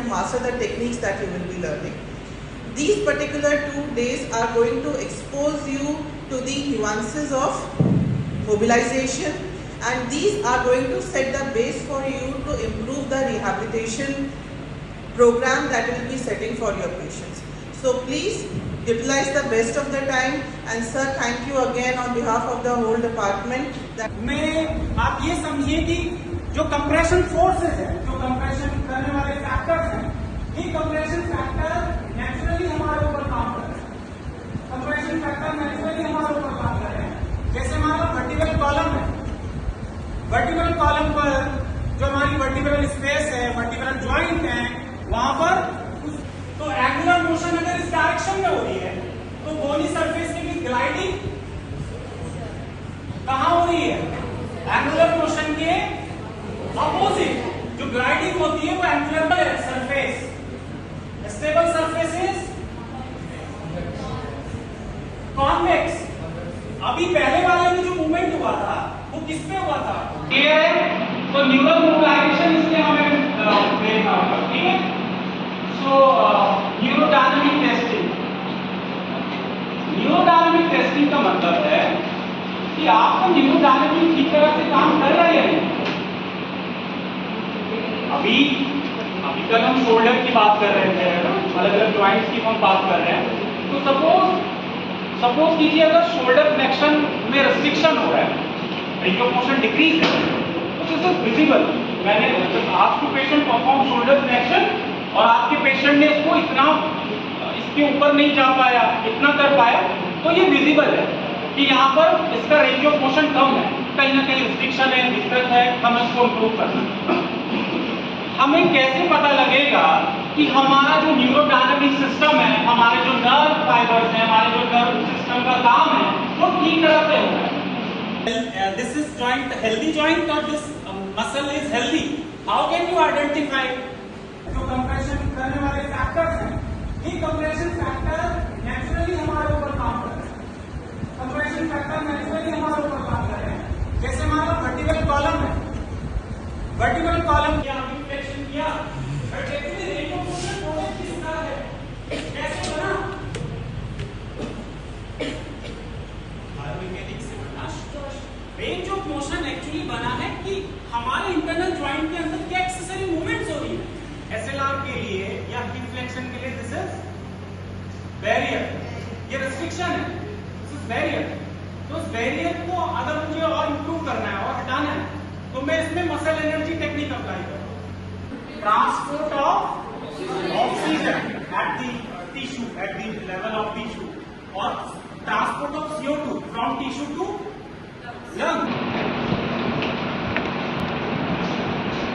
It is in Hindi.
to master the techniques that you will be learning. These particular 2 days are going to expose you to the nuances of mobilization, and these are going to set the base for you to improve the rehabilitation program that will be setting for your patients. So please utilize the best of the time, and sir, thank you again on behalf of the whole department. में आप ये समझिए कि जो कंप्रेशन फोर्सेस है, जो कंप्रेशन करने वाले फैक्टर्स हैं, ये कंप्रेशन फैक्टर नेचुरली हमारे ऊपर काम कर रहे हैं। कंप्रेशन फैक्टर नेचुरली हमारे ऊपर काम कर रहे हैं। जैसे हमारा वर्टिकल कॉलम है, वर्टिकल कॉलम पर जो हमारी वर्टिकल स्पेस है, वर्टिकल ज्वाइंट है, वहां पर तो एंगुलर मोशन अगर इस डायरेक्शन में हो रही है तो बोनी सरफेस की भी ग्लाइडिंग कहां हो रही है? एंगुलर मोशन के अपोजिट जो ग्लाइडिंग होती है वो angular surface, stable surfaces convex. अभी पहले वाले में जो मूवमेंट हुआ था वो किस पे हुआ था? ये तो न्यूरल मोबिलाइजेशन इसलिए हमें देखना होगा, ठीक है। सो न्यूरोडायनामिक टेस्टिंग, न्यूरोडायनामिक टेस्टिंग का मतलब है कि आपका न्यूरोडायनामिक ठीक तरह से काम कर रहा है या नहीं। अभी कल हम शोल्डर की बात कर रहे थे, अलग अलग जॉइंट्स की हम बात कर रहे हैं। तो सपोज कीजिए अगर शोल्डर फ्लेक्शन में रेस्ट्रिक्शन हो रहा है, रेंज ऑफ मोशन डिक्रीज है, तो दिस इज विजिबल। मैंने आज two patient perform shoulder flexion और आपके पेशेंट ने इसको इतना इसके ऊपर नहीं जा पाया, इतना कर पाया, तो ये विजिबल है कि यहाँ पर इसका रेंज ऑफ मोशन कम है, कहीं ना कहीं रिस्ट्रिक्शन है, दिक्कत है, हम इसको इम्प्रूव करना। हमें कैसे पता लगेगा कि हमारा जो न्यूरोडायनामिक सिस्टम है, हमारे जो नर्व फाइबर्स हैं, हमारे जो नर्व सिस्टम का काम है, वो ठीक तरह से हो रहा है? This is joint healthy joint और this muscle is healthy. How can you identify? जो कंप्रेशन करने वाले फैक्टर्स हैं, ये कंप्रेशन फैक्टर नेचुरली हमारे ऊपर काम कर रहे हैं। कंप्रेशन फैक्टर नेचुरली हमारे ऊपर काम कर रहे हैं। जैसे हमारा वर्टिकल कॉलम है, वर्टिकल कॉलम किया, फ्लेक्शन किया, but actually range of motion थोड़ा किस तरह है, कैसे बना? बायोमेकेनिक्स से बना। रेंज ऑफ मोशन एक्चुअली बना है कि हमारे इंटरनल ज्वाइंट के अंदर क्या एक्सेसरी मूवमेंट्स हो रही है। एसएलआर के लिए या हिप फ्लेक्शन के लिए दिस इज बैरियर, ये रेस्ट्रिक्शन है, दिस इज बैरियर। तो उस बैरियर को अगर मुझे और इंप्रूव करना है और हटाना है, तो मैं इसमें मसल एनर्जी टेक्निक अप्लाई करूँ। Transport of oxygen at the tissue, at the level of tissue, और transport of CO2 from tissue to lung.